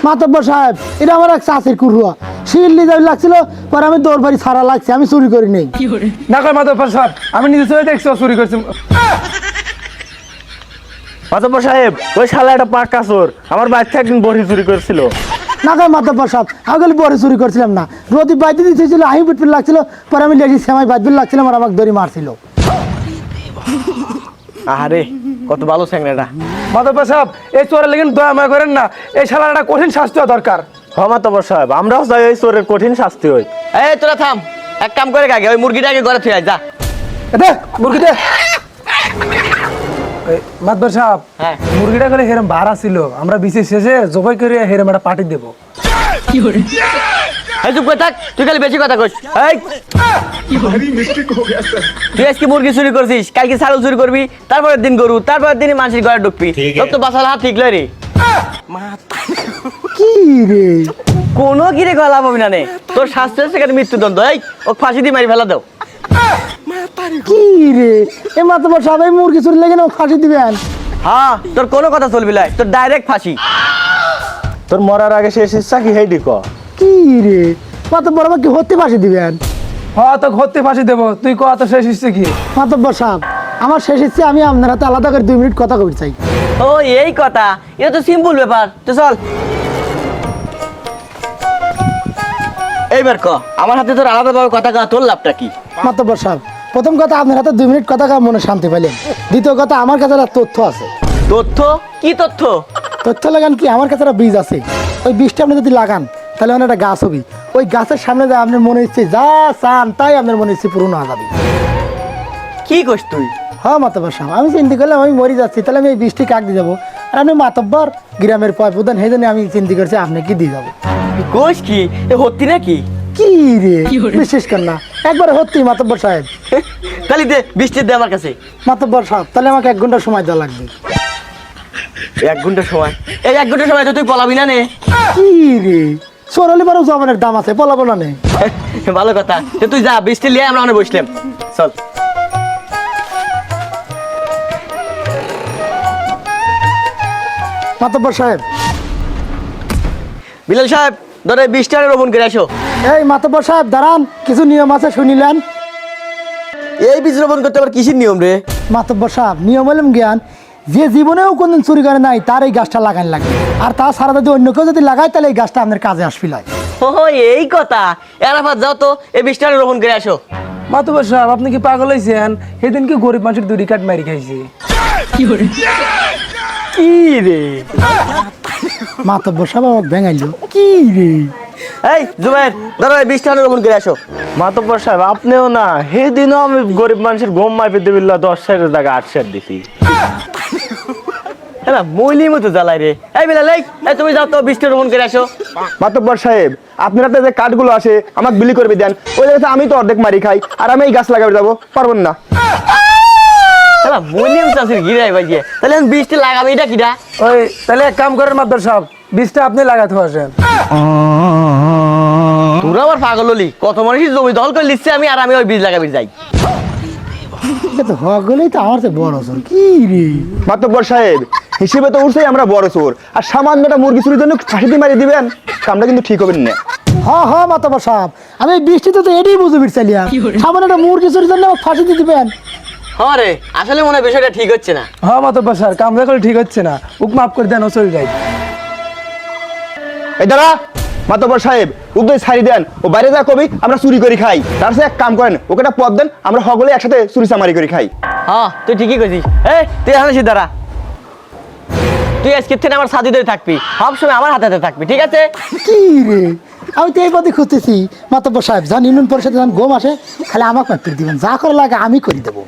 মাতব্বর সাহেব এটা আমার এক চাষের কুড়ুয়া শিল্লি যাই লাগছিল পরে আমি দৌড় বাড়ি ছাড়া লাগছে আমি চুরি করি নেই না কয় মাতব্বর সাহেব আমি নিজে চলে দেখছি ও চুরি করছি। মাতব্বর সাহেব ওই শালা একটা পাক্কা চোর আমার বাচ্চা একদিন বড়ি চুরি করেছিল। না কয় মাতব্বর সাহেব আমি খালি বড় চুরি করছিলাম না রোদি বাইতে দিতেছিল আমি পিটপিট লাগছিল পরে আমি লেগি সেমাই বাইতবিল লাগছিলাম আর আমাকে দড়ি মারছিল। আরে কত ভালো স্যাংরাটা। মাতব্বর সাহেব এই চোরের লেগে দয়া মায়া করেন না, এই শালার একটা কঠিন শাস্তি হওয়া দরকার। হ্যাঁ মাতব্বর সাহেব আমরাও চাই ওই চোরের কঠিন শাস্তি হই। এই তোরা থাম, এক কাম করে আগে ওই মুরগিটাকে ঘরে থুই আয়, যা। দে মুরগি দে। মাতব্বর সাহেব হ্যাঁ। মুরগিটা করে হেরম ভাড়া ছিল, আমরা বিশেষ শেষে জবাই করে হেরম একটা পার্টি দেবো। এই চুপ করে থাক, তুই খালি বেশি কথা কইস। এই তুই আজকে মুরগি চুরি করছিস, কালকে ছাগল চুরি করবি, তারপরের দিন গরু, তারপরের দিন মানুষের ঘরে ঢুকবি। তোর তো বাসার হাত ঠিক লয় রে। কি রে কোনো কিরে গলা পাবি না নে, তোর শাস্তি হচ্ছে এখানে মৃত্যুদণ্ড। এই ও ফাঁসি দিয়ে মারি ফেলা দাও। কি রে এ মাতব্বর সাহেব এই মুরগি চুরি লেগে না ফাঁসি দিবেন? হ্যাঁ তোর কোনো কথা চলবি না, তোর ডাইরেক্ট ফাঁসি। তোর মরার আগে শেষ ইচ্ছা কি হেই ডিক? কি রে মাতব্বর আমাকে হত্যে ফাঁসি দিবেন? হ্যাঁ তো ঘরতে ফাঁসি দেবো, তুই কত শেষ ইচ্ছে কি? মাতব্বর সাহেব আমার শেষ ইচ্ছে আমি আপনার হাতে আলাদা করে 2 মিনিট কথা কইতে চাই। ও এই কথা, এটা তো সিম্পল ব্যাপার। তো চল এইবার ক, আমার হাতে তোর আলাদাভাবে কথা কওয়া তোর লাভটা কি? মাতব্বর সাহেব প্রথম কথা আপনার হাতে 2 মিনিট কথা কওয়া মনে শান্তি পাইলেন। দ্বিতীয় কথা আমার কাছে একটা তথ্য আছে। তথ্য? কি তথ্য? তথ্য লাগান কি আমার কাছে একটা বীজ আছে, ওই বীজটা আপনি যদি লাগান তাহলে মানে একটা গাছ হবে। ওই গাছের সামনে যা আপনার মনে ইচ্ছে যা চান তাই আপনার মনে ইচ্ছে পূরণ হয়ে যাবে। কি কইস তুই? হ্যাঁ মাতব্বর সাহেব আমি চিন্তা করলাম আমি মরে যাচ্ছি তাহলে আমি এই বীজটি কাক দিয়ে যাবো আর আপনি মাতব্বর গ্রামের পয় প্রধান সেই জন্য আমি চিন্তা করছি আপনি কি দিয়ে যাবো। কইস কি? এ হত্তি নাকি? কি রে বিশেষ কর না একবার হত্যি মাতব্বর সাহেব। খালি দে, বৃষ্টির দে আমার কাছে। মাতব্বর সাহেব তাহলে আমাকে 1 ঘন্টা সময় দেওয়া লাগবে। 1 ঘন্টা সময়? এই 1 ঘন্টা সময় তো তুই পলাবি না নে। কি রে সোনালি বারো জমানের দাম আছে পলাবো না নে। ভালো কথা, তো তুই যা, বৃষ্টি লিয়ে আমরা ওখানে বসলাম। চল। মাতব্বর সাহেব বিলাল সাহেব ধরে বৃষ্টি আর রোপণ করে আসো। এই মাতব্বর সাহেব দাঁড়ান কিছু নিয়ম আছে শুনিলেন? এই বীজ রোপণ করতে আবার কিসের নিয়ম রে? মাতব্বর সাহেব নিয়ম হলাম জ্ঞান যে জীবনেও কোনদিন চুরি করে নাই তার এই গাছটা লাগান লাগে আর তাছাড়া যদি অন্য কেউ যদি লাগায় তাহলে এই গাছটা আপনার কাজে আসবিল হয়। ও এই কথা। এরাফাত যাও তো এই বৃষ্টি আর রোপণ করে আসো। মাতব্বর সাহেব আপনি কি পাগল হয়েছেন? সেদিন কি গরিব মানুষের 2 কাঠ মারি খাইছে। কি রে? মাতব্বর সাহেব আমাকে ভেঙাইলো কি রে? এই জুবাইর ধরো এই বৃষ্টি আর রোপণ করে আসো। মাতব্বর সাহেব আপনিও না সেদিনও আমি গরিব মানুষের গম মাইপে দিবিল্লা 10 সের জায়গা 8 সের দিছি। হ্যাঁ মইলির মতো জ্বালাই রে। এই বিলাল এই তুমি যাও তো বৃষ্টি রোপণ করে আসো। মাতব্বর সাহেব আপনার হাতে যে কাঠগুলো আসে আমাকে বিলি করবে দেন, ওই জায়গাতে আমি তো অর্ধেক মারি খাই আর আমি এই গাছ লাগাবে যাবো পারবেন না। হ্যাঁ মইলিম চাষির গিরাই বাজিয়ে তাহলে বৃষ্টি লাগাবে এটা কিটা? ওই তাহলে এক কাম করেন মাতব্বর সাহেব, বীজটা আপনি লাগাতে আসেন। তোরা আবার পাগল হলি, কত মানুষই জমি দখল করে লিখছে আমি আর আমি ওই বীজ লাগাবি যাই। এটা তো হওয়া গেলেই তো আমার তো বড় চোর কি রে? মাতব্বর সাহেব হিসেবে তো উঠছেই আমরা বড় চোর আর সামান্য একটা মুরগি চুরির জন্য ফাঁসি দিয়ে মারি দিবেন, কামটা কিন্তু ঠিক হবেন না। হ্যাঁ হ্যাঁ মাতব্বর সাহেব আমি এই বৃষ্টিতে তো এটাই বুঝে ফিরছিলাম সামান্য একটা মুরগি চুরির জন্য আমাকে ফাঁসি দিয়ে দিবেন। হ্যাঁ রে আসলে মনে হয় বিষয়টা ঠিক হচ্ছে না। হ্যাঁ মাতব্বর সাহেব কাম দেখলে ঠিক হচ্ছে না, উক মাফ করে দেন ও চলে যাই। এই দাঁড়া মাতব্বর সাহেব উদ্যোগ ছাড়ি দেন, ও বাইরে যা কবি আমরা চুরি করে খাই, তার সাথে এক কাম করেন ওকে একটা পদ দেন আমরা সকলে একসাথে চুরি চামারি করে খাই। হ্যাঁ তুই ঠিকই কইছিস। এই তুই এখানে সিদ্ধারা, তুই আজকে থেকে আমার সাথী ধরে থাকবি, সবসময় আমার হাতে হাতে থাকবি, ঠিক আছে? কি রে আমি তো এই পথে খুঁজতেছি। মাতব্বর সাহেব যান ইউনিয়ন পরিষদে যান গম আসে খালি আমাকে মাফ করে দিবেন, যা করে লাগে আমি করে দেবো।